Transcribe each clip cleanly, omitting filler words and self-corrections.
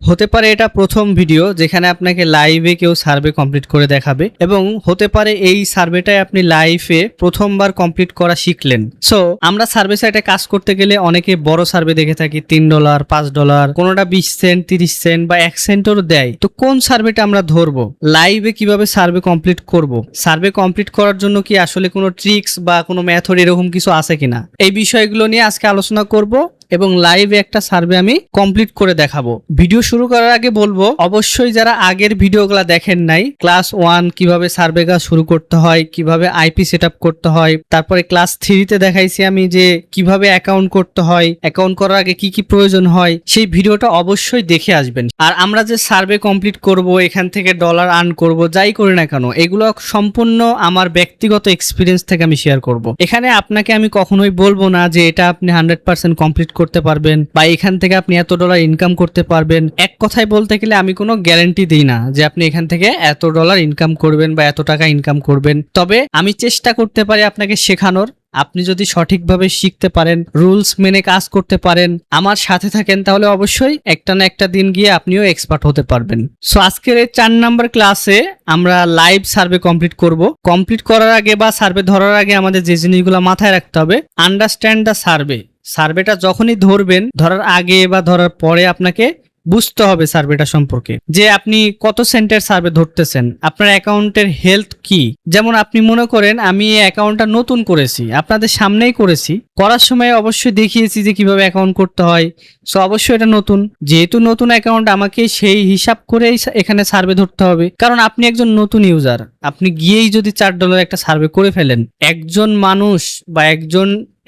হতে পারে এটা প্রথম ভিডিও যেখানে আপনাকে লাইভে কেউ সার্ভে কমপ্লিট করে দেখাবে, এবং হতে পারে এই সার্ভেটাই আপনি লাইভে প্রথমবার কমপ্লিট করা শিখলেন। সো আমরা সার্ভে সাইটে কাজ করতে গেলে অনেকে বড় সার্ভে দেখে থাকি, $3, $5, কোনোটা 20 সেন্ট, 30 সেন্ট বা 1 সেন্টও দেয়। তো কোন সার্ভেটা আমরা ধরবো? লাইভে কিভাবে সার্ভে কমপ্লিট করব? সার্ভে কমপ্লিট করার জন্য কি আসলে কোনো ট্রিক্স বা কোনো মেথড এরকম কিছু আছে কিনা, এই বিষয়গুলো নিয়ে আজকে আলোচনা করব এবং লাইভে একটা সার্ভে আমি কমপ্লিট করে দেখাবো। ভিডিও শুরু করার আগে বলবো, অবশ্যই যারা আগের ভিডিওগুলো দেখেন নাই, ক্লাস 1 কিভাবে সার্ভে কাজ শুরু করতে হয়, কিভাবে আইপি সেটআপ করতে হয়, তারপরে ক্লাস 3 তে দেখাইছি আমি যে কিভাবে অ্যাকাউন্ট করতে হয়, অ্যাকাউন্ট করার আগে কি কি প্রয়োজন হয়, সেই ভিডিওটা অবশ্যই দেখে আসবেন। আর আমরা যে সার্ভে কমপ্লিট করব, এখান থেকে ডলার আর্ন করব, যাই করি না কেন, এগুলো সম্পূর্ণ আমার ব্যক্তিগত এক্সপিরিয়েন্স থেকে আমি শেয়ার করব। এখানে আপনাকে আমি কখনোই বলবো না যে এটা আপনি 100% কমপ্লিট করতে পারবেন বা এখান থেকে আপনি এত ডলার ইনকাম করতে পারবেন। এক কথায় বলতে গেলে আমি কোনো গ্যারান্টি দিই না যে আপনি এখান থেকে এত ডলার ইনকাম করবেন বা এত টাকা ইনকাম করবেন। তবে আমি চেষ্টা করতে পারি আপনাকে শেখানোর। আপনি যদি সঠিকভাবে শিখতে পারেন, রুলস মেনে কাজ করতে পারেন, আমার সাথে থাকেন, তাহলে অবশ্যই একটা না একটা দিন গিয়ে আপনিও এক্সপার্ট হতে পারবেন। সো আজকের এই 4 নাম্বার ক্লাসে আমরা লাইভ সার্ভে কমপ্লিট করব। কমপ্লিট করার আগে বা সার্ভে ধরার আগে আমাদের যে জিনিসগুলো মাথায় রাখতে হবে, আন্ডারস্ট্যান্ড দ্য সার্ভে। সার্ভেটা যখনই ধরবেন, ধরার আগে বা ধরার পরে আপনাকে বুঝতে হবে সার্ভেটা সম্পর্কে, যে আপনি কত সেন্টের সার্ভে ধরতেছেন, আপনার অ্যাকাউন্টের হেলথ কি। যেমন আপনি মনে করেন আমি এই অ্যাকাউন্টটা নতুন করেছি, আপনাদের সামনেই করেছি, করার সময় অবশ্যই দেখিয়েছি যে কিভাবে অ্যাকাউন্ট করতে হয়। সো অবশ্যই এটা নতুন, যেহেতু নতুন অ্যাকাউন্ট, আমাকে সেই হিসাব করেই এখানে সার্ভে ধরতে হবে। কারণ আপনি একজন নতুন ইউজার, আপনি গিয়েই যদি $4 একটা সার্ভে করে ফেলেন, একজন মানুষ বা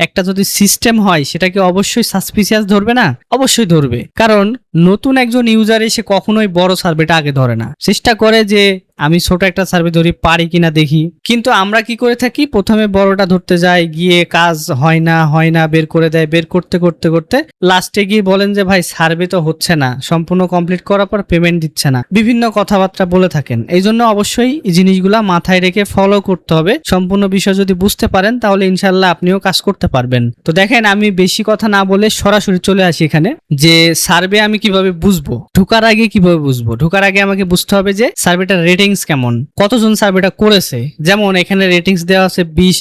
একটা যদি সিস্টেম হয়, সেটাকে অবশ্যই সাসপিসিয়াস ধরবে না? অবশ্যই ধরবে। কারণ নতুন একজন ইউজার এসে কখনোই বড় সার্ভেটা আগে ধরে না, চেষ্টা করে যে আমি ছোট একটা সার্ভে ধরি, পারি কিনা দেখি। কিন্তু আমরা কি করে থাকি, প্রথমে বড়টা ধরতে যাই, গিয়ে কাজ হয় না, বের করে দেয়, বের করতে করতে করতে লাস্টে গিয়ে বলেন যে ভাই সার্ভে তো হচ্ছে না, সম্পূর্ণ কমপ্লিট করার পর পেমেন্ট দিচ্ছে না, বিভিন্ন কথাবার্তা বলে থাকেন। এই জন্য অবশ্যই এই জিনিসগুলা মাথায় রেখে ফলো করতে হবে। সম্পূর্ণ বিষয় যদি বুঝতে পারেন, তাহলে ইনশাল্লাহ আপনিও কাজ করতে পারবেন। তো দেখেন, আমি বেশি কথা না বলে সরাসরি চলে আসি এখানে, যে সার্ভে আমি কিভাবে বুঝবো। ঢোকার আগে কিভাবে বুঝবো? ঢোকার আগে আমাকে বুঝতে হবে যে সার্ভেটার রেটিংস কেমন, কতজন সার্ভেটা করেছে। যেমন এখানে রেটিংস দেওয়া আছে 20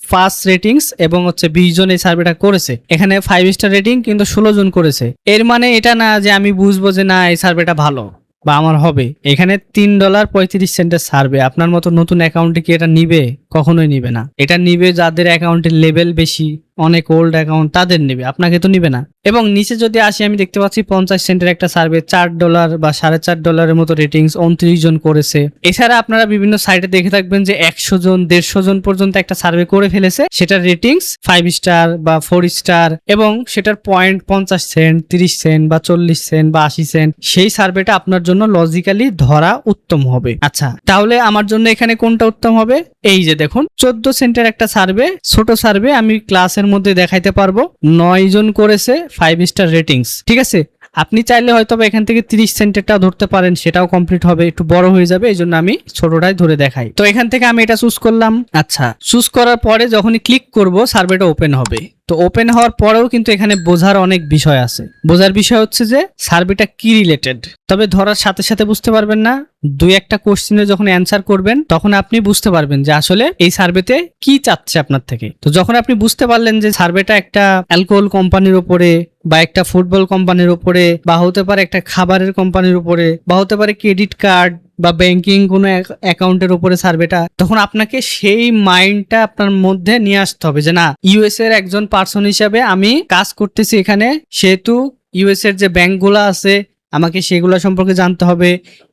ফার্স্ট রেটিংস, এবং 20 জন এই সার্ভেটা করেছে। এখানে 5 স্টার রেটিং কিন্তু 16 জন করেছে। এর মানে এটা না যে আমি বুঝবো যে না এই সার্ভেটা ভালো বা আমার হবে। এখানে $3.35 সার্ভে, আপনার মতো নতুন অ্যাকাউন্টে কি এটা নিবে? কখনোই নিবে না। এটা নিবে যাদের অ্যাকাউন্টের লেভেল বেশি, অনেক ওল্ড অ্যাকাউন্ট, তাদের নেবে, আপনাকে তো নিবে না। এবং নিচে যদি আসি, আমি দেখতে পাচ্ছি 50 সেন্টের একটা সার্ভে, $4 বা $4.5 মতো রেটিংস, 29 জন করেছে। এছাড়া আপনারা বিভিন্ন সাইটে দেখে থাকবেন যে 100 জন 150 জন পর্যন্ত একটা সার্ভে করে ফেলেছে, সেটার রেটিংস 5 স্টার বা 4 স্টার, এবং সেটার পয়েন্ট 50 সেন্ট, 30 সেন্ট বা 40 সেন্ট বা 80 সেন্ট। সেই সার্ভেটা আপনার জন্য লজিক্যালি ধরা উত্তম হবে। আচ্ছা, তাহলে আমার জন্য এখানে কোনটা উত্তম হবে? এই যে দেখুন, 14 সেন্টের একটা সার্ভে, ছোট সার্ভে, আমি ক্লাসের মধ্যে দেখাইতে পারবো। 9 জন করেছে, 5 স্টার রেটিংস। ঠিক আছে, আপনি চাইলে হয়তো এখান থেকে 30 সেন্টেরটা ধরতে পারেন, সেটাও কমপ্লিট হবে, একটু বড় হয়ে যাবে, এই জন্য আমি ছোটটাই ধরে দেখাই। তো এখান থেকে আমি এটা চুজ করলাম। আচ্ছা, চুজ করার পরে যখনই ক্লিক করব, সার্ভেটা ওপেন হবে। তো ওপেন হওয়ার পরেও কিন্তু এখানে বোঝার অনেক বিষয় আছে। বোঝার বিষয় হচ্ছে যে সার্ভেটা কি রিলেটেড। তবে ধরার সাথে সাথে বুঝতে পারবেন না, 2-1টা কোশ্চেনে যখন অ্যান্সার করবেন, তখন আপনি বুঝতে পারবেন যে আসলে এই সার্ভেতে কি চাচ্ছে আপনার থেকে। তো যখন আপনি বুঝতে পারলেন যে সার্ভেটা একটা অ্যালকোহল কোম্পানির উপরে, বা একটা ফুটবল কোম্পানির উপরে, বা হতে পারে একটা খাবারের কোম্পানির উপরে, বা হতে পারে ক্রেডিট কার্ড বা ব্যাংকিং কোনো অ্যাকাউন্টের উপরে সার্ভেটা, তখন আপনাকে সেই মাইন্ডটা আপনার মধ্যে নিয়ে আসতে হবে যে না, ইউএস এর একজন পার্সন হিসাবে আমি কাজ করতেছি এখানে, সেহেতু ইউএস এর যে ব্যাংকগুলো আছে আমাকে সেগুলো সম্পর্কে জানতে হবে।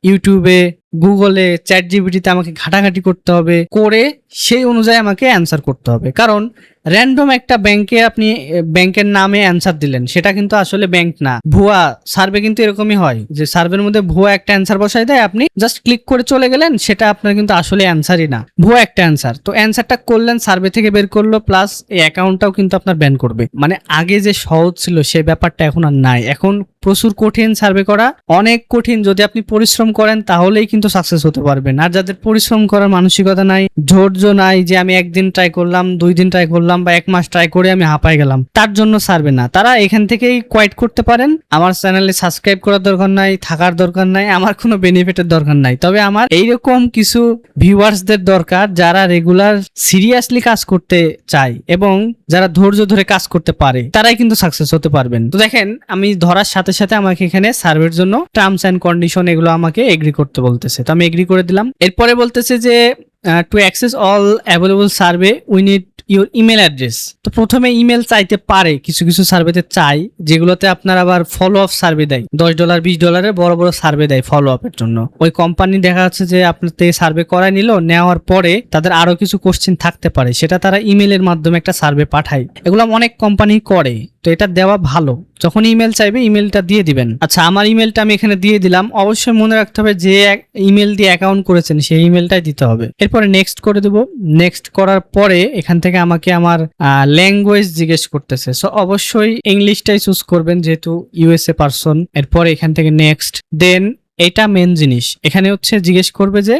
ইউটিউবে, গুগলে, চ্যাট জিপিটিতে আমাকে ঘাটাঘাটি করতে হবে, করে সেই অনুযায়ী আমাকে অ্যান্সার করতে হবে। কারণ র্যান্ডম একটা ব্যাংকে আপনি ব্যাংকের নামে অ্যান্সার দিলেন, সেটা কিন্তু আসলে ব্যাংক না, ভুয়া সার্ভে। কিন্তু এরকমই হয় যে সার্ভের মধ্যে ভুয়া একটা অ্যান্সার বসাই দেয়, আপনি জাস্ট ক্লিক করে চলে গেলেন, সেটা আপনার কিন্তু আসলে অ্যান্সারই না, ভুয়া একটা অ্যান্সার। তো অ্যান্সারটা করলেন, সার্ভে থেকে বের করলো, প্লাস এই অ্যাকাউন্টটাও কিন্তু আপনার ব্যান করবে। মানে আগে যে সহজ ছিল সেই ব্যাপারটা এখন আর নাই। এখন প্রচুর কঠিন সার্ভে করা, অনেক কঠিন। যদি আপনি পরিশ্রম করেন তাহলেই কিন্তু সাকসেস হতে পারবেন। আর যাদের পরিশ্রম করার মানসিকতা নাই, ধৈর্য নাই, যে আমি একদিন ট্রাই করলাম, 2 দিন ট্রাই করলাম বা 1 মাস ট্রাই করে আমি হাঁপাই গেলাম, তার জন্য সার্ভে না। তারা এখান থেকেই কোয়াইট করতে পারেন। আমার চ্যানেলে সাবস্ক্রাইব করার দরকার নাই, থাকার দরকার নাই, আমার কোনো বেনিফিটের দরকার নাই। তবে আমার এইরকম কিছু ভিউয়ার্সদের দরকার যারা রেগুলার সিরিয়াসলি কাজ করতে চায় এবং যারা ধৈর্য ধরে কাজ করতে পারে, তারাই কিন্তু সাকসেস হতে পারবেন। তো দেখেন, আমি ধরার সাথে সাথে আমাকে এখানে সার্ভের জন্য টার্মস এন্ড কন্ডিশন এগুলো আমাকে এগ্রি করতে বলতেছে। তো আমি এগ্রি করে দিলাম। এরপরে বলতেছে যে to access all available survey we need your email address. তো প্রথমে ইমেল চাইতে পারে, কিছু কিছু সার্ভেতে চাই, যেগুলোতে আপনার আবার ফলো আপ সার্ভে দেয়, $10 $20 বড় বড় সার্ভে দেয় ফলো আপের জন্য। ওই কোম্পানি দেখা যাচ্ছে যে আপনার সার্ভে করায় নিল, নেওয়ার পরে তাদের আরো কিছু কোশ্চেন থাকতে পারে, সেটা তারা ইমেলের মাধ্যমে একটা সার্ভে পাঠায়। এগুলো অনেক কোম্পানি করে, তো এটা দেওয়া ভালো। যখন ইমেল চাইবে ইমেলটা দিয়ে দিবেন। আচ্ছা, আমার ইমেলটা আমি এখানে দিয়ে দিলাম। অবশ্যই মনে রাখতে হবে যে ইমেল দিয়ে অ্যাকাউন্ট করেছেন সেই ইমেলটাই দিতে হবে। এরপরে নেক্সট করে দেব। নেক্সট করার পরে এখান থেকে আমাকে আমার ল্যাঙ্গুয়েজ জিজ্ঞেস করতেছে। সো অবশ্যই ইংলিশটাই চুজ করবেন যেহেতু ইউএসএ পারসন। এরপরে এখান থেকে নেক্সট, দেন এটা মেন জিনিস। এখানে হচ্ছে জিজ্ঞেস করবে যে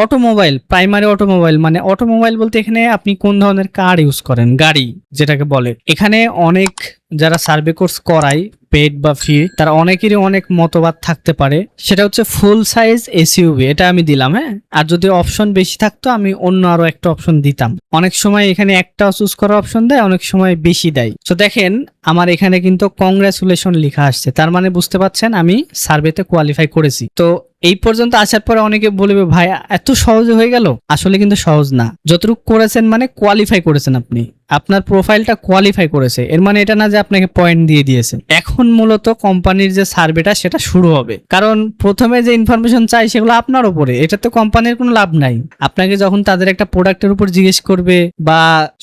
অটোমোবাইল, প্রাইমারি অটোমোবাইল মানে অটোমোবাইল বলতে এখানে আপনি কোন ধরনের কার ইউজ করেন, গাড়ি যেটাকে বলে। এখানে অনেক যারা সার্ভে কোর্স করায় পেড বা ফ্রি, তারা অনেকেরই অনেক মতবাদ থাকতে পারে। সেটা হচ্ছে ফুল সাইজ এসইউভি, এটা আমি দিলাম। হ্যাঁ, আর যদি অপশন বেশি থাকতো আমি অন্য আরো একটা অপশন দিতাম। অনেক সময় এখানে একটা চুজ করার অপশন দেয়, অনেক সময় বেশি দেয়। তো দেখেন, আমার এখানে কিন্তু কংগ্রাচুলেশন লেখা আসছে, তার মানে বুঝতে পারছেন আমি সার্ভেতে কোয়ালিফাই করেছি। তো এই পর্যন্ত আসার পরে অনেকে বলবে ভাই এত সহজে হয়ে গেল। আসলে কিন্তু সহজ না। যতটুকু করেছেন মানে কোয়ালিফাই করেছেন, আপনি আপনার প্রোফাইলটা কোয়ালিফাই করেছে, এর মানে এটা না যে আপনাকে পয়েন্ট দিয়ে দিয়েছে। এখন মূলত কোম্পানির যে সার্ভেটা সেটা শুরু হবে, কারণ প্রথমে যে ইনফরমেশন চাই সেগুলো আপনার উপরে, এটা তো কোম্পানির কোনো লাভ নাই। আপনাকে যখন তাদের একটা প্রোডাক্টের উপর জিজ্ঞেস করবে বা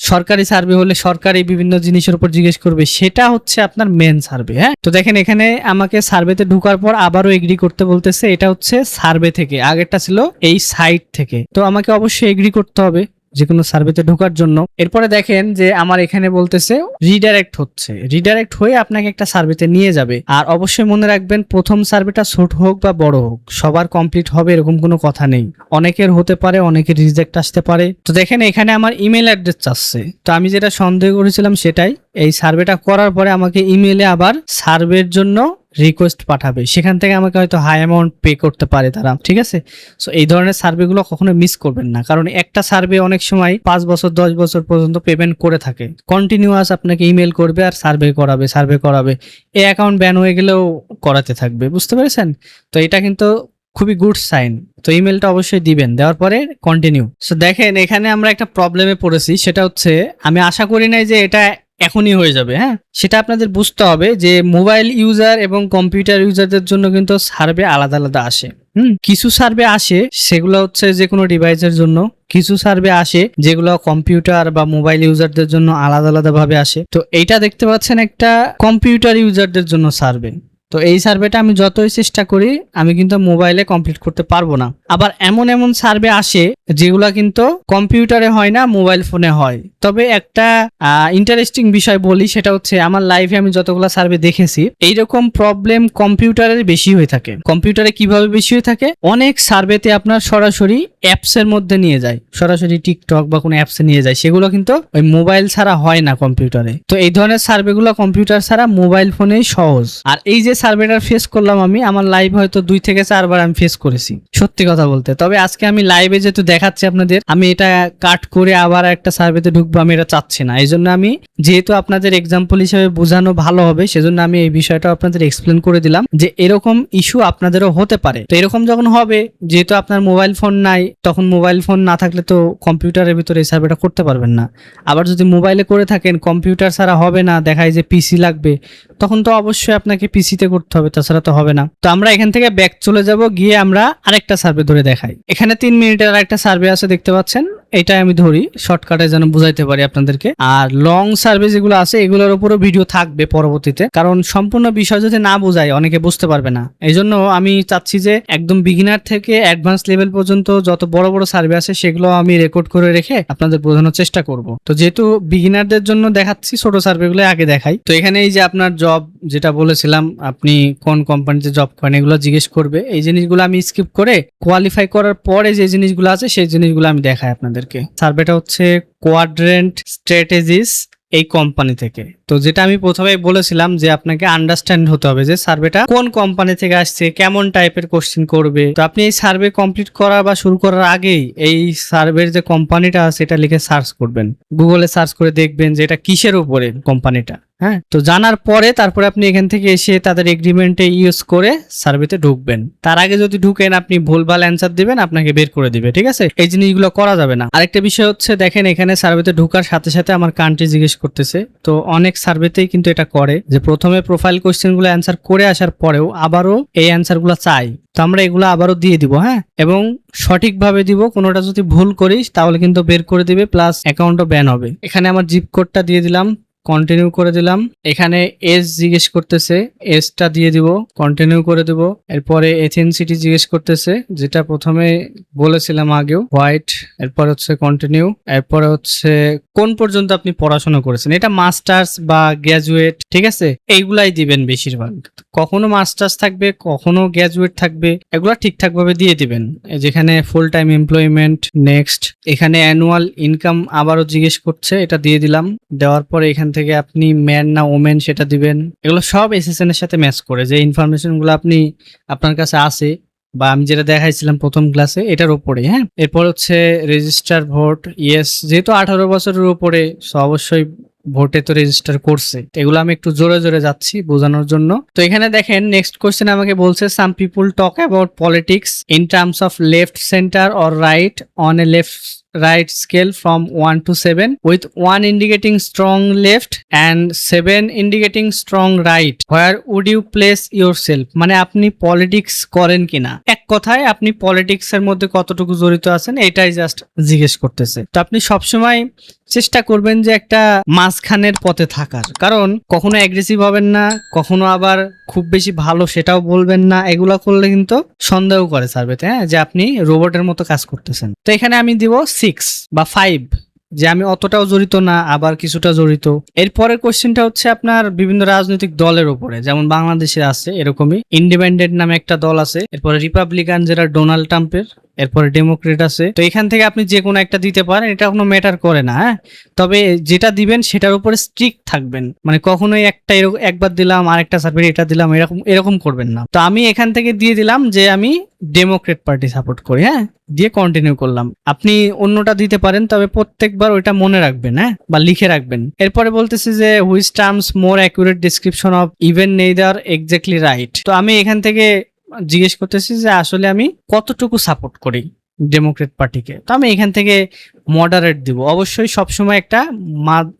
সরকারি সার্ভে হলে সরকারি বিভিন্ন জিনিসের উপর জিজ্ঞেস করবে, সেটা হচ্ছে আপনার মেন সার্ভে। হ্যাঁ, তো দেখেন এখানে আমাকে সার্ভেতে ঢোকার পর আবারও এগ্রি করতে বলতেছে। এটা হচ্ছে সার্ভে থেকে, আগেরটা ছিল এই সাইট থেকে। তো আমাকে অবশ্যই এগ্রি করতে হবে যে কোনো সার্ভেতে ঢোকার জন্য। এরপরে দেখেন যে আমার এখানে বলতেছে রিডাইরেক্ট হচ্ছে, রিডাইরেক্ট হয়ে আপনাকে একটা সার্ভেতে নিয়ে যাবে। আর অবশ্যই মনে রাখবেন, প্রথম সার্ভেটা ছোট হোক বা বড় হোক সবার কমপ্লিট হবে এরকম কোনো কথা নেই। অনেকের হতে পারে, অনেকের রিজেক্ট আসতে পারে। তো দেখেন এখানে আমার ইমেল অ্যাড্রেস চাচ্ছে। তো আমি যেটা সন্দেহ করেছিলাম সেটাই, এই সার্ভেটা করার পরে আমাকে ইমেলে আবার সার্ভের জন্য রিকোয়েস্ট পাঠাবে, সেখান থেকে আমাকে হয়তো হাই অ্যামাউন্ট পে করতে পারে তারা। ঠিক আছে, সো এই ধরনের সার্ভেগুলো কখনো মিস করবেন না, কারণ একটা সার্ভে অনেক সময় 5 বছর 10 বছর পর্যন্ত পেমেন্ট করে থাকে। কন্টিনিউয়াস আপনাকে ইমেল করবে আর সার্ভে করাবে। এই অ্যাকাউন্ট ব্যান হয়ে গেলেও করাতে থাকবে, বুঝতে পেরেছেন? তো এটা কিন্তু খুবই গুড সাইন। তো ইমেলটা অবশ্যই দিবেন, দেওয়ার পরে কন্টিনিউ। সো দেখেন এখানে আমরা একটা প্রবলেমে পড়েছি, সেটা হচ্ছে আমি আশা করি নাই যে এটা এখনই হয়ে যাবে। হ্যাঁ, সেটা আপনাদের বুঝতে হবে যে মোবাইল ইউজার এবং কম্পিউটার ইউজারদের জন্য কিন্তু সার্ভে আলাদা আলাদা আসে। কিছু সার্ভে আসে সেগুলো হচ্ছে যে কোনো ডিভাইসের জন্য, কিছু সার্ভে আসে যেগুলো কম্পিউটার বা মোবাইল ইউজারদের জন্য আলাদা আলাদা ভাবে আসে। তো এইটা দেখতে পাচ্ছেন একটা কম্পিউটার ইউজারদের জন্য সার্ভে। তো এই সার্ভেটা আমি যতই চেষ্টা করি আমি কিন্তু মোবাইলে কমপ্লিট করতে পারবো না। আবার এমন সার্ভে আসে যেগুলা কিন্তু কম্পিউটারে হয় না, মোবাইল ফোনে হয়। তবে একটা ইন্টারেস্টিং বিষয় বলি, সেটা হচ্ছে আমার লাইফে আমি যতগুলা সার্ভে দেখেছি এইরকম প্রবলেম কম্পিউটারের বেশি হয়ে থাকে। কম্পিউটারে কিভাবে বেশি হয়ে থাকে, অনেক সার্ভেতে আপনার সরাসরি অ্যাপস এর মধ্যে নিয়ে যায়, সরাসরি টিকটক বা কোনো অ্যাপসে নিয়ে যায়, সেগুলো কিন্তু ওই মোবাইল ছাড়া হয় না কম্পিউটারে। তো এই ধরনের সার্ভেগুলো কম্পিউটার ছাড়া মোবাইল ফোনেই সহজ। আর এই যে সার্ভেটার ফেস করলাম আমি, আমার লাইভ হয়তো 2 থেকে 4 বার আমি ফেস করেছি, সত্যি কথা বলতে। তবে আজকে আমি লাইভে যেহেতু দেখাচ্ছি আপনাদের, আমি এটা কাট করে আবার একটা সার্ভেতে ঢুকবো আমি এটা চাচ্ছি না। এই জন্য আমি, যেহেতু আপনাদের এক্সাম্পল হিসেবে বোঝানো ভালো হবে, সেজন্য আমি এই বিষয়টা আপনাদের এক্সপ্লেন করে দিলাম যে এরকম ইস্যু আপনাদেরও হতে পারে। তো এরকম যখন হবে, যেহেতু আপনার মোবাইল ফোন নাই, তখন মোবাইল ফোন না থাকলে তো কম্পিউটারের ভিতরে এই সার্ভেটা করতে পারবেন না। আবার যদি মোবাইলে করে থাকেন, কম্পিউটার ছাড়া হবে না, দেখায় যে পিসি লাগবে, তখন তো অবশ্যই আপনাকে পিসিতে করতে হবে, তাছাড়া তো হবে না। তো আমরা এখান থেকে ব্যাক চলে যাব, গিয়ে আমরা আরেকটা সার্ভে ধরে দেখাই। এখানে 3 মিনিটের আরেকটা সার্ভে আছে দেখতে পাচ্ছেন। এটা আমি ধরি শর্টকাটে যেন বুঝাইতে পারি আপনাদেরকে। আর লং সার্ভে যেগুলো আছে এগুলোর উপরও ভিডিও থাকবে পরবর্তীতে, কারণ সম্পূর্ণ বিষয় যদি না বোঝায় অনেকে বুঝতে পারবে না। এই জন্য আমি চাচ্ছি যে একদম বিগিনার থেকে অ্যাডভান্স লেভেল পর্যন্ত যত বড় বড় সার্ভে আছে সেগুলো আমি রেকর্ড করে রেখে আপনাদের বোঝানোর চেষ্টা করব। তো যেহেতু বিগিনারদের জন্য দেখাচ্ছি, ছোট সার্ভেগুলো আগে দেখাই। তো এখানে এই যে আপনার জব যেটা বলেছিলাম, আপনি কোন কোম্পানিতে জব করেন এগুলো জিজ্ঞেস করবে। এই জিনিসগুলো আমি স্কিপ করে কোয়ালিফাই করার পরে যে জিনিসগুলো আছে সেই জিনিসগুলো আমি দেখাই আপনাদেরকে। সার্ভেটা হচ্ছে কোয়াড্রেন্ট স্ট্র্যাটেজিস এই কোম্পানি থেকে। তো যেটা আমি প্রথমে বলেছিলাম যে আপনাকে আন্ডারস্ট্যান্ড হতে হবে যে সার্ভেটা কোন কোম্পানি থেকে আসছে, কেমন টাইপের কোশ্চেন করবে। তো আপনি এই সার্ভে কমপ্লিট করা বা শুরু করার আগেই এই সার্ভের যে কোম্পানিটা আছে এটা লিখে সার্চ করবেন, গুগলে সার্চ করে দেখবেন যে এটা কিসের উপরে কোম্পানিটা। হ্যাঁ, তো জানার পরে তারপরে আপনি এখান থেকে এসে তাদের এগ্রিমেন্টে ইউজ করে সার্ভেতে ঢুকবেন। তার আগে যদি ঢুকেন আপনি ভুলভাল অ্যান্সার দিবেন, আপনাকে বের করে দিবে। ঠিক আছে, এই জিনিসগুলো করা যাবে না। আরেকটা বিষয় হচ্ছে দেখেন এখানে সার্ভেতে ঢুকার সাথে সাথে আমার কান্ট্রি জিজ্ঞেস করতেছে। তো অনেক সার্ভেতেই কিন্তু এটা করে যে প্রথমে প্রোফাইল কোশ্চেনগুলো অ্যান্সার করে আসার পরেও আবারও এই অ্যান্সারগুলো চাই। তো আমরা এগুলো আবারও দিয়ে দিব। হ্যাঁ, এবং সঠিকভাবে দিব। কোনোটা যদি ভুল করিস তাহলে কিন্তু বের করে দিবে, প্লাস অ্যাকাউন্টও ব্যান হবে। এখানে আমার জিপ কোডটা দিয়ে দিলাম, কন্টিনিউ করে দিলাম। এখানে এস জিজ্ঞেস করতেছে, এসটা দিয়ে দিব, কন্টিনিউ করে দিব। এরপরে এথেনসিটি জিজ্ঞেস করতেছে, যেটা প্রথমে বলেছিলাম আগেও, হোয়াইট। এরপর হচ্ছে কন্টিনিউ। এরপরে হচ্ছে কোন পর্যন্ত আপনি পড়াশোনা করেছেন, এটা মাস্টার্স বা গ্র্যাজুয়েট। ঠিক আছে, এইগুলাই দিবেন বেশিরভাগ। কখনো মাস্টার্স থাকবে, কখনো গ্র্যাজুয়েট থাকবে, এগুলো ঠিকঠাক ভাবে দিয়ে দিবেন। যেখানে ফুল টাইম এমপ্লয়মেন্ট, নেক্সট। এখানে অ্যানুয়াল ইনকাম আবারও জিজ্ঞেস করছে, এটা দিয়ে দিলাম। দেওয়ার পরে এখান থেকে আপনি ম্যান না ওমেন সেটা দিবেন। এগুলো সব এসএসএন এর সাথে ম্যাচ করে, যে ইনফরমেশন গুলো আপনি আপনার কাছে আছে বা আমি যেটা দেখাইছিলাম প্রথম ক্লাসে এটার উপরে। হ্যাঁ, এরপর হচ্ছে রেজিস্টার ভোট, ইয়েস, যেহেতু 18 বছরের উপরে অবশ্যই ভোটে তো রেজিস্টার করছে। এগুলো আমি একটু জোরে জোরে যাচ্ছি বোঝানোর জন্য। তো এখানে দেখেন নেক্সট কোশ্চেন আমাকে বলছে, some people talk about politics in terms of left, centre or right on a left right scale from 1 to 7, with 1 indicating strong left and 7 indicating strong right. Where would you place yourself? মানে আপনি politics করেন কিনা, এক কথায় আপনি politics এর মধ্যে কতটুকু জড়িত আছেন এটাই জাস্ট জিজ্ঞেস করতেছে। তো আপনি সবসময় চেষ্টা করবেন যে একটা মাঝখানের পথে থাকার, কারণ কখনো অ্যাগ্রেসিভ হবেন না, কখনো আবার খুব বেশি ভালো সেটাও বলবেন না। এগুলা করলে কিন্তু সন্দেহ করে সার্ভেতে, হ্যাঁ, যে আপনি রোবটের মতো কাজ করতেছেন। তো এখানে আমি দিব 6 বা 5, যে আমি অতটাও জড়িত না আবার কিছুটা জড়িত। এরপরের কোশ্চেনটা হচ্ছে আপনার বিভিন্ন রাজনৈতিক দলের উপরে, যেমন বাংলাদেশে আছে এরকমই ইন্ডিপেন্ডেন্ট নামে একটা দল আছে, এরপরে রিপাবলিকান যেটা ডোনাল্ড ট্রাম্পের, এরপরে ডেমোক্রেট আছে। তো এখান থেকে আপনি যে কোনো একটা দিতে পারেন, এটা কোনো ম্যাটার করে না। হ্যাঁ, তবে যেটা দিবেন সেটার উপরে স্ট্রিক্ট থাকবেন, মানে কখনোই একটা একবার দিলাম আরেকটা সার্ভে এটা দিলাম এরকম করবেন না। তো আমি এখান থেকে দিয়ে দিলাম যে আমি ডেমোক্রেট পার্টি সাপোর্ট করি। হ্যাঁ, দিয়ে কন্টিনিউ করলাম। আপনি অন্যটা দিতে পারেন, তবে প্রত্যেকবার ওইটা মনে রাখবেন, হ্যাঁ, বা লিখে রাখবেন। এরপরে বলতেছে যে which terms more accurate description of even neither exactly right. তো আমি এখান থেকে জিজ্ঞেস করতেছি যে আসলে আমি কতটুকু সাপোর্ট করি ডেমোক্রেট পার্টিকে। তো আমি এখান থেকে মডারেট দিব। অবশ্যই সবসময় একটা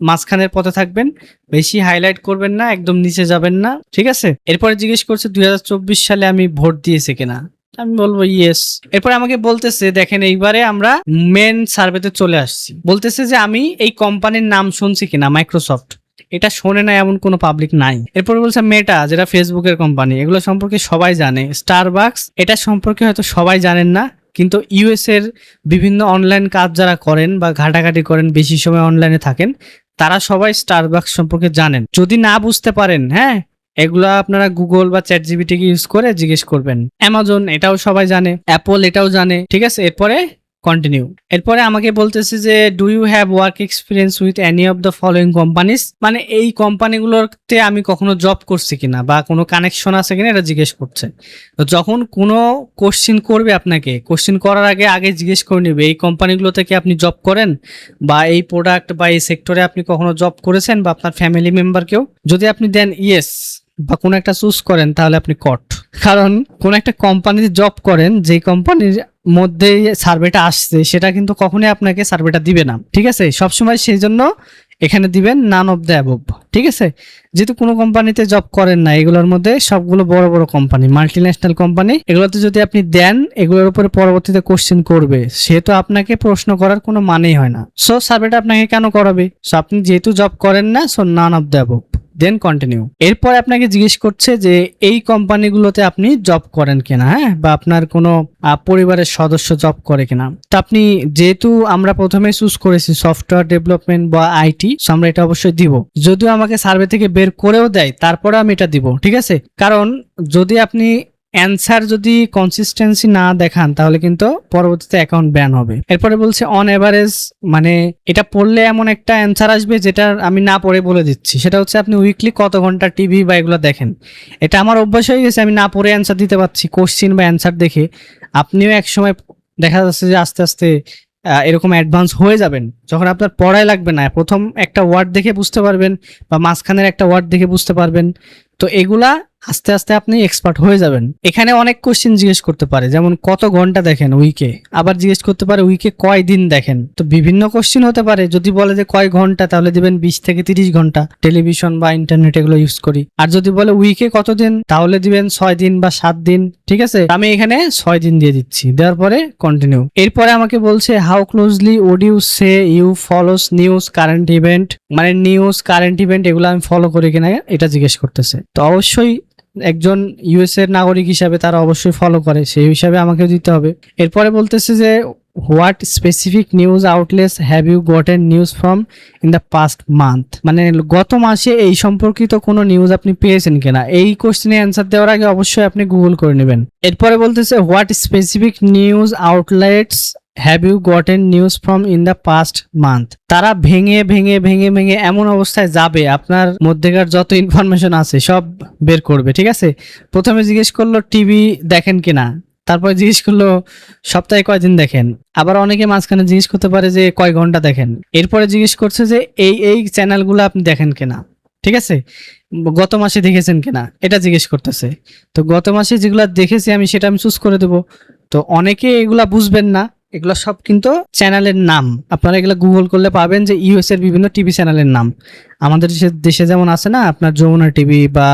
মাঝখানের পথে থাকবেন, বেশি হাইলাইট করবেন না, একদম নিচে যাবেন না। ঠিক আছে, এরপরে জিজ্ঞেস করছে 2024 সালে আমি ভোট দিয়েছি কিনা, আমি বলবো ইয়েস। এরপরে আমাকে বলতেছে দেখেন এইবারে আমরা মেন সার্ভেতে চলে আসছি। বলতেছে যে আমি এই কোম্পানির নাম শুনছি কিনা, মাইক্রোসফট। এটা শোনে না এমন কোনো পাবলিক নাই। এরপর বলছে মেটা, যেটা ফেসবুকের কোম্পানি, এগুলো সম্পর্কে সবাই জানে। স্টারবাকস, এটা সম্পর্কে হয়তো সবাই জানেন না, কিন্তু ইউএস এর বিভিন্ন অনলাইন কাজ যারা করেন বা ঘাটাঘাটি করেন, বেশি সময় অনলাইনে থাকেন, তারা সবাই স্টারবাকস সম্পর্কে জানেন। যদি না বুঝতে পারেন, হ্যাঁ, এগুলা আপনারা গুগল বা চ্যাট জিপিটিকে ইউজ করে জিজ্ঞেস করবেন। অ্যামাজন, এটাও সবাই জানে। অ্যাপল, এটাও জানে। ঠিক আছে, এরপরে কন্টিনিউ। এরপরে আমাকে বলতেছে যে do you have work experience with any of the following companies, মানে এই কোম্পানিগুলোতে আমি কখনো জব করছি কিনা বা কোনো কানেকশন আছে কিনা এটা জিজ্ঞেস করছে। তো যখন কোনো কোশ্চিন করবে আপনাকে, কোশ্চিন করার আগে জিজ্ঞেস করে নেবে এই কোম্পানিগুলোতে কি আপনি জব করেন, বা এই প্রোডাক্ট বা এই সেক্টরে আপনি কখনো জব করেছেন, বা আপনার ফ্যামিলি মেম্বার কেউ। যদি আপনি দেন ইয়েস বা কোনো একটা চুজ করেন তাহলে আপনি কট। কারণ কোন একটা কোম্পানিতে জব করেন, যে কোম্পানির মধ্যে সার্ভেটা আসছে সেটা কিন্তু কখনোই আপনাকে সার্ভেটা দিবে না। ঠিক আছে, সবসময় সেই জন্য এখানে দিবেন নান অফ দ্য অ্যাবভ। ঠিক আছে, যেহেতু কোনো কোম্পানিতে জব করেন না, এগুলোর মধ্যে সবগুলো বড় বড় কোম্পানি, মাল্টিন্যাশনাল কোম্পানি, এগুলোতে যদি আপনি দেন এগুলোর উপরে পরবর্তীতে কোশ্চেন করবে, সেহেতু আপনাকে প্রশ্ন করার কোনো মানেই হয় না। সো সার্ভেটা আপনাকে কেন করাবে? সো আপনি যেহেতু জব করেন না, so none of the above, then continue. এরপরে আপনাকে জিজ্ঞেস করছে যে এই কোম্পানিগুলোতে আপনি জব করেন কিনা, হ্যাঁ, বা আপনার কোনো পরিবারের সদস্য জব করে কিনা। তো আপনি যেহেতু আমরা প্রথমে চুজ করেছি সফটওয়্যার ডেভেলপমেন্ট বা আইটি, সো আমরা এটা অবশ্যই দিব। যদিও আমাকে সার্ভে থেকে বের করেও দেয়, তারপরে আমি এটা দিব। ঠিক আছে, কারণ যদি আপনি অ্যান্সার যদি কনসিস্টেন্সি না দেখান তাহলে কিন্তু পরবর্তীতে অ্যাকাউন্ট ব্যান হবে। এরপরে বলছে অন এভারেজ, মানে এটা পড়লে এমন একটা অ্যান্সার আসবে যেটা আমি না পড়ে বলে দিচ্ছি। সেটা হচ্ছে আপনি উইকলি কত ঘন্টা টিভি বা এগুলো দেখেন। এটা আমার অভ্যাস হয়ে গেছে, আমি না পড়ে অ্যান্সার দিতে পারছি কোশ্চিন বা অ্যান্সার দেখে। আপনিও এক সময় দেখা যাচ্ছে যে আস্তে আস্তে এরকম অ্যাডভান্স হয়ে যাবেন, যখন আপনার পড়াই লাগবে না, প্রথম একটা ওয়ার্ড দেখে বুঝতে পারবেন বা মাঝখানের একটা ওয়ার্ড দেখে বুঝতে পারবেন। তো এগুলা আস্তে আস্তে আপনি এক্সপার্ট হয়ে যাবেন। এখানে অনেক কোশ্চেন জিজ্ঞেস করতে পারে, যেমন কত ঘন্টা দেখেন উইকে, আবার জিজ্ঞেস করতে পারে উইকে কয় দিন দেখেন। তো বিভিন্ন কোশ্চেন হতে পারে। যদি বলে যে কয় ঘন্টা, তাহলে দিবেন 20 থেকে 30 ঘন্টা টেলিভিশন বা ইন্টারনেট এগুলো ইউজ করি। আর যদি বলে উইকে কত দিন, তাহলে দিবেন 6 দিন বা 7 দিন। ঠিক আছে, আমি এখানে 6 দিন দিয়ে দিচ্ছি, দেওয়ার পরে কন্টিনিউ। এরপরে আমাকে বলছে how closely would you say you follows news current event, মানে নিউজ কারেন্ট ইভেন্ট এগুলো আমি ফলো করি কিনা এটা জিজ্ঞেস করতেছে। তো অবশ্যই একজন ইউএস এর নাগরিক হিসাবে তারা অবশ্যই ফলো করে, সেই হিসাবে আমাকে দিতে হবে। এরপরে বলতেছে যে what specific news outlets have you gotten news from in the past month, মানে গত মাসে এই সম্পর্কিত কোনো নিউজ আপনি পেয়েছেন কিনা। এই কোশ্চেনে অ্যান্সার দেওয়ার আগে অবশ্যই আপনি গুগল করে নেবেন। এরপরে বলতেছে what specific news outlets have you gotten news from in the past month. তারা ভেঙে ভেঙে ভেঙে ভেঙে এমন অবস্থায় যাবে আপনার মধ্যেকার যত ইনফরমেশন আছে সব বের করবে। ঠিক আছে, প্রথমে জিজ্ঞেস করলো টিভি দেখেন কিনা, তারপরে জিজ্ঞেস করলো সপ্তাহে কয়দিন দেখেন, আবার অনেকে মাঝখানে জিজ্ঞেস করতে পারে যে কয় ঘন্টা দেখেন। এরপরে জিজ্ঞেস করছে যে এই চ্যানেলগুলো আপনি দেখেন কিনা। ঠিক আছে, গত মাসে দেখেছেন কিনা এটা জিজ্ঞেস করতেছে। তো গত মাসে যেগুলো দেখেছি আমি সেটা আমি চুজ করে দেবো। তো অনেকে এগুলা বুঝবেন না, এগুলো সব কিন্তু চ্যানেলের নাম। আপনারা এগুলো গুগল করলে পাবেন যে ইউএস এর বিভিন্ন টিভি চ্যানেলের নাম। আমাদের দেশে যেমন আছে না আপনার যমুনা টিভি বা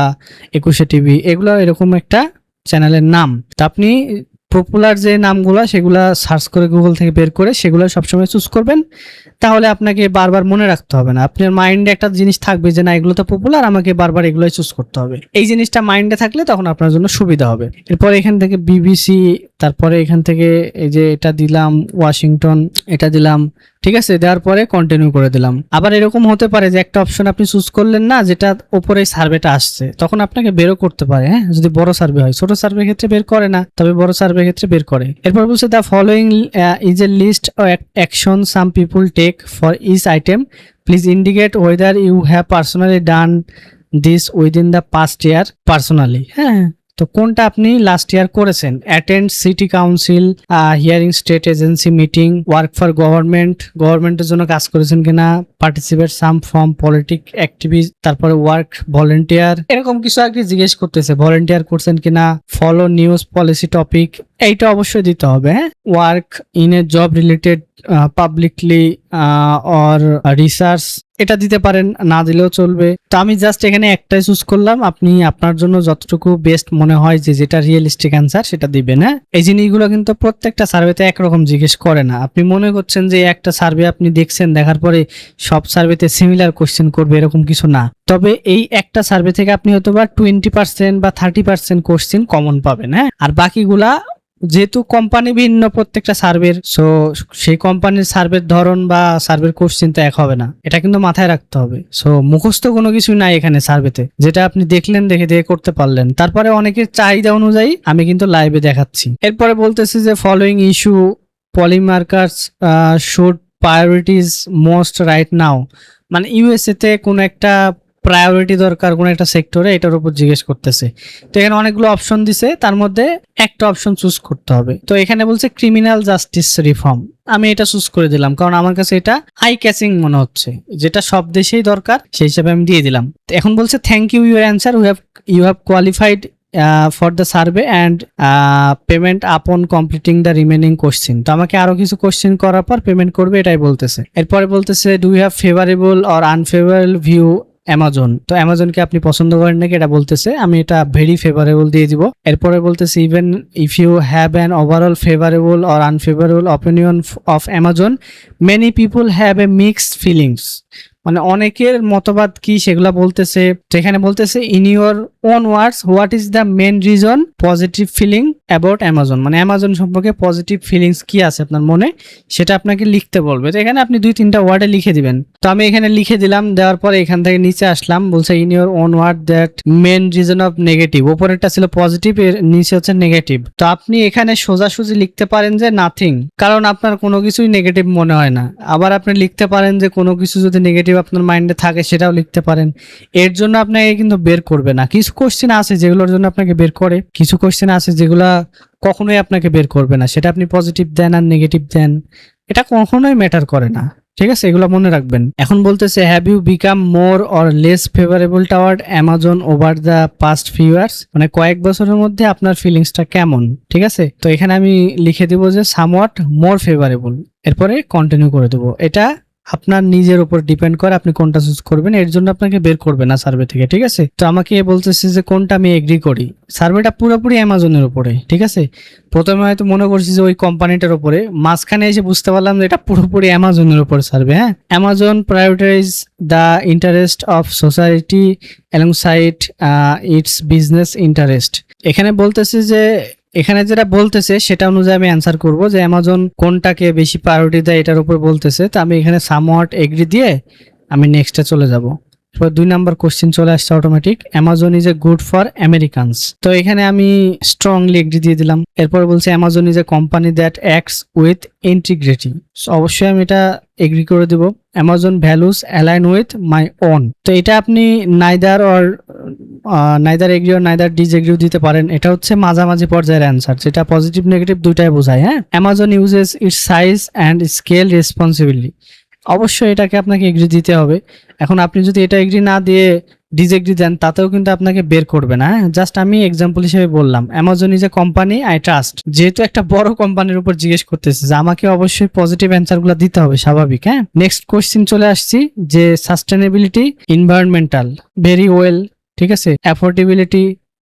21 টিভি, এগুলো এরকম একটা চ্যানেলের নাম। তো আপনি পপুলার যে নামগুলো সেগুলো সার্চ করে গুগল থেকে বের করে সেগুলো সবসময় চুজ করবেন, তাহলে আপনাকে বারবার মনে রাখতে হবে না। আপনার মাইন্ডে একটা জিনিস থাকবে যে না এগুলো তো পপুলার, আমাকে বারবার এগুলোই চুজ করতে হবে। এই জিনিসটা মাইন্ডে থাকলে তখন আপনার জন্য সুবিধা হবে। এরপর এখান থেকে বিবিসি, তারপরে এখান থেকে এই যে এটা দিলাম ওয়াশিংটন, এটা দিলাম। ঠিক আছে, দেওয়ার পরে কন্টিনিউ করে দিলাম। আবার এরকম হতে পারে যে একটা অপশন আপনি চুজ করলেন না, যেটা উপরে সার্ভেটা আসছে, তখন আপনাকে বেরও করতে পারে। হ্যাঁ, যদি বড় সার্ভে হয়, ছোট সার্ভে ক্ষেত্রে বের করে না, তবে বড় সার্ভে ক্ষেত্রে বের করে। এরপর বলছে the following is a list action some people take for each item, please indicate whether you have personally done this within the past year personally. হ্যাঁ, তো কোনটা আপনি লাস্ট ইয়ার করেছেন? Attend city council hearing, state agency meeting, work for গভর্নমেন্টের জন্য কাজ করেছেন কিনা, participate some from politic activist, তারপরে ওয়ার্ক ভলেন্টিয়ার, এরকম কিছু আর কি জিজ্ঞেস করতেছে। ভলেন্টিয়ার করছেন কিনা, ফলো নিউজ পলিসি টপিক, এইটা অবশ্যই দিতে হবে। হ্যাঁ, work in a job related publicly or research, এটা দিতে পারেন, না দিলেও চলবে। তো আমি জাস্ট এখানে একটাই চুজ করলাম। আপনি আপনার জন্য যতটুকু বেস্ট মনে হয় যে যেটা রিয়েলিস্টিক অ্যান্সার সেটা দিবেন। হ্যাঁ, এই জিনিসগুলো কিন্তু প্রত্যেকটা সার্ভেতে একরকম জিজ্ঞেস করে না। আপনি মনে করছেন যে একটা সার্ভে আপনি দেখছেন, দেখার পরে সব সার্ভেতে সিমিলার কোশ্চেন করবে, এরকম কিছু না। তবে এই একটা সার্ভে থেকে আপনি হয়তো বা 20% বা 30% কোশ্চেন কমন পাবেন। হ্যাঁ, আর বাকিগুলা যেহেতু কোম্পানি ভিন্ন প্রত্যেকটা সার্ভের, সো সেই কোম্পানির সার্ভের ধরন বা সার্ভের কোশ্চেন তো এক হবে না, এটা কিন্তু মাথায় রাখতে হবে। সো মুখস্থ কোনো কিছু নাই এখানে সার্ভেতে, যেটা আপনি দেখলেন দেখে দেখে করতে পারলেন। তারপরে অনেকের চাহিদা অনুযায়ী আমি কিন্তু লাইভে দেখাচ্ছি। এরপরে বলতেছি যে following issue policymakers should prioritise most right now, মানে ইউএসএ তে কোনো একটা প্রায়োরিটি দরকার কোন একটা সেক্টরে, এটার উপর জিজ্ঞেস করতেছে। তো এখানে অনেকগুলো অপশন দিছে, তার মধ্যে একটা অপশন চুজ করতে হবে। তো এখানে বলছে ক্রিমিনাল জাস্টিস রিফর্ম, আমি এটা চুজ করে দিলাম কারণ আমার কাছে এটা আই ক্যাচিং মনে হচ্ছে, যেটা সব দেশেই দরকার, সেই হিসাবে আমি দিয়ে দিলাম। এখন বলছে thank you your answer, you have qualified for the survey and payment upon completing the remaining question. তো আমাকে আরো কিছু কোশ্চেন করার পর পেমেন্ট করবে এটাই বলতেছে। এরপরে বলতেছে do you have favourable or unfavourable view Amazon. তো অ্যামাজনকে আপনি পছন্দ করেন নাকি এটা বলতেছে, আমি এটা ভেরি ফেভারেবল দিয়ে দিব। এরপরে বলতেছে even if you have an overall favourable or unfavourable opinion of Amazon many people have a mixed feelings. মানে অনেকের মতবাদ কি সেগুলা বলতেছে। তো এখানে বলতেছে in your own words what is the main reason positive feeling about Amazon. মানে অ্যামাজন সম্পর্কে পজিটিভ ফিলিংস কি আছে আপনার মনে, সেটা আপনাকে লিখতে বলবে। তো এখানে আপনি 2-3টা ওয়ার্ডে লিখে দিবেন। তো আমি এখানে লিখে দিলাম, দেওয়ার পরে এখান থেকে নিচে আসলাম, বলছে in your own word that main reason of negative. উপরেরটা ছিল পজিটিভ, এর নিচে হচ্ছে নেগেটিভ। তো আপনি এখানে সোজাসুজি লিখতে পারেন যে নাথিং, কারণ আপনার কোনো কিছুই নেগেটিভ মনে হয় না। আবার আপনি লিখতে পারেন যে কোনো কিছু যদি নেগেটিভ আপনার মাইন্ডে থাকে সেটাও লিখতে পারেন। এর জন্য আপনাকে কিন্তু বের করবে না। কিছু কোশ্চেন আছে যেগুলোর জন্য আপনাকে বের করে, কিছু কোশ্চেন আছে যেগুলা কখনোই আপনাকে বের করবে না। সেটা আপনি পজিটিভ দেন আর নেগেটিভ দেন, এটা কখনোই ম্যাটার করে না। ঠিক আছে, এগুলো মনে রাখবেন। এখন বলতেছে have you become more or less favourable toward Amazon over the past few years. মানে কয়েক বছরের মধ্যে আপনার ফিলিংসটা কেমন। ঠিক আছে, তো এখানে আমি লিখে দিব যে সামওয়াট মোর ফেভারেবল, এরপরে কন্টিনিউ করে দেবো। এটা আপনার নিজের উপর ডিপেন্ড করে আপনি কোনটা চুজ করবেন, এর জন্য আপনাকে বের করবে না সার্ভে থেকে। ঠিক আছে, তো আমাকে বলতেছে যে কোনটা আমি এগ্রি করি। সার্ভেটা পুরোপুরি অ্যামাজনের উপরে। ঠিক আছে, প্রথমে হয়তো মনে করছি যে ওই কোম্পানিটার উপরে, মাঝখানে এসে বুঝতে পারলাম যে এটা পুরোপুরি অ্যামাজনের উপর সার্ভে। হ্যাঁ, Amazon prioritise the interest of society alongside it's business interest. এখানে বলতেছে যে, এখানে যেটা বলতেছে সেটা অনুযায়ী আমি অ্যান্সার করব যে অ্যামাজন কোনটাকে বেশি প্রায়োরিটি দেয় এটার উপর বলতেছে। তো আমি এখানে সামওয়াট এগ্রি দিয়ে আমি নেক্সটে চলে যাব। এরপর 2 নাম্বার কোশ্চেন চলে আসছে automatic, Amazon is a good for Americans. তো এখানে আমি স্ট্রংলি এগ্রি দিয়ে দিলাম। এরপর বলছে Amazon is a company that acts with integrity. অবশ্যই আমি এটা এগ্রি করে দিব। Amazon values align with my own. তো এটা আপনি নাইদার এগ্রি অর নাইদার ডিসএগ্রিও দিতে পারেন। এটা হচ্ছে মাঝামাঝি পর্যায়ের অ্যান্সার, যেটা পজিটিভ নেগেটিভ দুইটাই বোঝায়। হ্যাঁ, Amazon uses it's size and scale responsible. অবশ্যই এটাকে আপনাকে এগ্রি দিতে হবে। এখন আপনি যদি এটা এগ্রি না দিয়ে ডিসএগ্রি দেন তাতেও কিন্তু আপনাকে বের করবে না। জাস্ট আমি এক্সাম্পল হিসেবে বললাম Amazon is a company I trust, যেহেতু একটা বড় কোম্পানির উপর জিজ্ঞেস করতেছে যে আমাকে অবশ্যই পজিটিভ অ্যান্সার গুলো দিতে হবে, স্বাভাবিক। হ্যাঁ, নেক্সট কোশ্চেন চলে আসছি যে সাস্টেনেবিলিটি এনভায়রনমেন্টাল ভেরি ওয়েল। ঠিক আছে, অ্যাফোর্ডেবিলিটি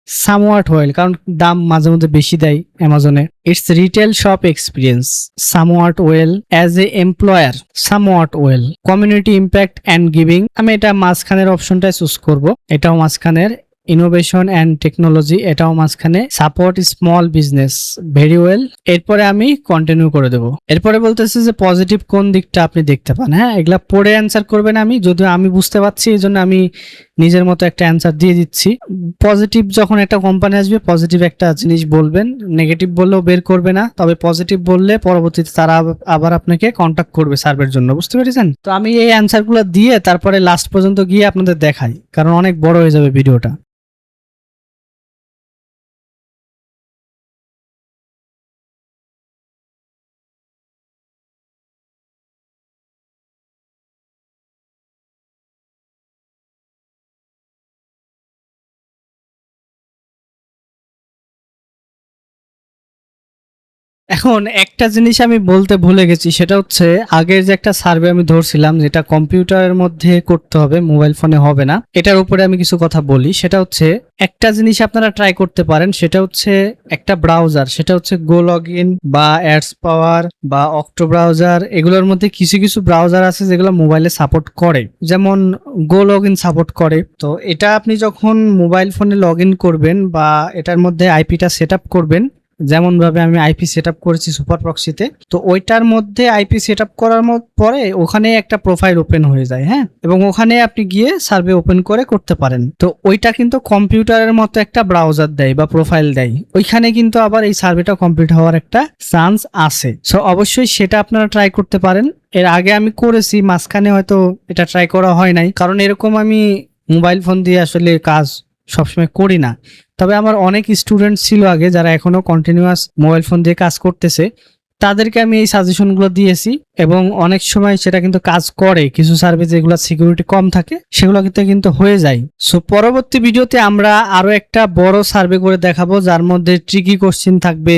সামওয়াট ওয়েল, কারণ দাম মাঝে মধ্যে বেশি দেয় অ্যামাজনে। It's retail shop experience somewhat well, as a employer somewhat well, community impact and giving. আমি এটা মাঝখানের অপশনটাই চুজ করব, এটাও মাঝখানের। ইনোভেশন অ্যান্ড টেকনোলজি, এটাও মাঝখানে। Support small business very well. এরপরে আমি কন্টিনিউ করে দেবো। এরপরে বলতেছে যে পজিটিভ কোন দিকটা আপনি দেখতে পান। হ্যাঁ, এগুলা পড়ে অ্যান্সার করবেন। আমি যদিও আমি বুঝতে পারছি এই জন্য আমি নিজের মতো একটা অ্যান্সার দিয়ে দিচ্ছি। পজিটিভ যখন একটা কোম্পানি আসবে পজিটিভ একটা জিনিস বলবেন, নেগেটিভ বললেও বের করবে না, তবে পজিটিভ বললে পরবর্তীতে তারা আবার আপনাকে কন্ট্যাক্ট করবে সার্ভের জন্য। বুঝতে পেরেছেন? তো আমি এই অ্যান্সারগুলো দিয়ে তারপরে লাস্ট পর্যন্ত গিয়ে আপনাদের দেখাই, কারণ অনেক বড় হয়ে যাবে ভিডিওটা। এখন একটা জিনিস আমি বলতে ভুলে গেছি, সেটা হচ্ছে আগের যে একটা সার্ভে আমি ধরছিলাম যেটা কম্পিউটারের মধ্যে করতে হবে, মোবাইল ফোনে হবে না, এটার উপরে আমি কিছু কথা বলি। সেটা হচ্ছে একটা জিনিস আপনারা ট্রাই করতে পারেন, সেটা হচ্ছে একটা ব্রাউজার, সেটা হচ্ছে গো লগইন বা অ্যাডস পাওয়ার বা অক্টো ব্রাউজার। এগুলোর মধ্যে কিছু কিছু ব্রাউজার আছে যেগুলো মোবাইলে সাপোর্ট করে, যেমন গো লগইন সাপোর্ট করে। তো এটা আপনি যখন মোবাইল ফোনে লগ ইন করবেন বা এটার মধ্যে আইপিটা সেট আপ করবেন, যেমন ভাবে আমি আইপি সেট আপ করেছি সুপার প্রক্সিতে, তো ওইটার মধ্যে আইপি সেট আপ করার পরে ওখানে একটা প্রোফাইল ওপেন হয়ে যায়। হ্যাঁ, এবং ওখানে আপনি গিয়ে সার্ভে ওপেন করে করতে পারেন। তো ওইটা কিন্তু কম্পিউটারের মতো একটা ব্রাউজার দেয় বা প্রোফাইল দেয়, ওইখানে কিন্তু আবার এই সার্ভেটা কমপ্লিট হওয়ার একটা চান্স আছে। সো অবশ্যই সেটা আপনারা ট্রাই করতে পারেন। এর আগে আমি করেছি, মাঝখানে হয়তো এটা ট্রাই করা হয় নাই, কারণ এরকম আমি মোবাইল ফোন দিয়ে আসলে কাজ সবসময় করি না। তবে আমার অনেক স্টুডেন্ট ছিল আগে যারা এখনো কন্টিনিউয়াস মোবাইল ফোন দিয়ে কাজ করতেছে, তাদেরকে আমি এই সাজেশনগুলো দিয়েছি এবং অনেক সময় সেটা কিন্তু কাজ করে। কিছু সার্ভে যেগুলো সিকিউরিটি কম থাকে সেগুলো কিন্তু হয়ে যায়। সো পরবর্তী ভিডিওতে আমরা আরো একটা বড় সার্ভে করে দেখাবো, যার মধ্যে ট্রিকি কোশ্চেন থাকবে,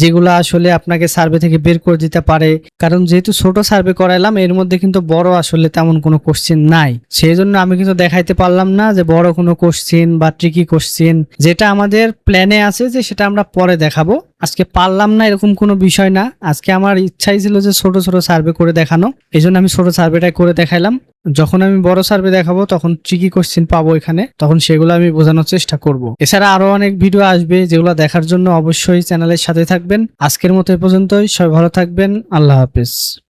যেগুলো আসলে আপনাকে সার্ভে থেকে বের করে দিতে পারে। কারণ যেহেতু ছোট সার্ভে করাইলাম, এর মধ্যে কিন্তু বড় আসলে তেমন কোনো কোশ্চেন নাই, সেই জন্য আমি কিন্তু দেখাইতে পারলাম না যে বড় কোনো কোশ্চেন বা ট্রিকি কোশ্চেন। যেটা আমাদের প্ল্যানে আছে যে সেটা আমরা পরে দেখাবো, আজকে পারলাম না এরকম কোনো বিষয় না। আজকে আমার ইচ্ছাই ছিল যে ছোট ছোট সার্ভে করে দেখানো, এই জন্য আমি ছোট সার্ভেটাই করে দেখাইলাম। যখন আমি বড় সার্ভে দেখাবো তখন ট্রিকি কোশ্চেন পাবো এখানে, তখন সেগুলো আমি বোঝানোর চেষ্টা করব। এছাড়া আরো অনেক ভিডিও আসবে, যেগুলো দেখার জন্য অবশ্যই চ্যানেলের সাথে থাকবেন। আজকের মতো এ পর্যন্তই, সবাই ভালো থাকবেন, আল্লাহ হাফেজ।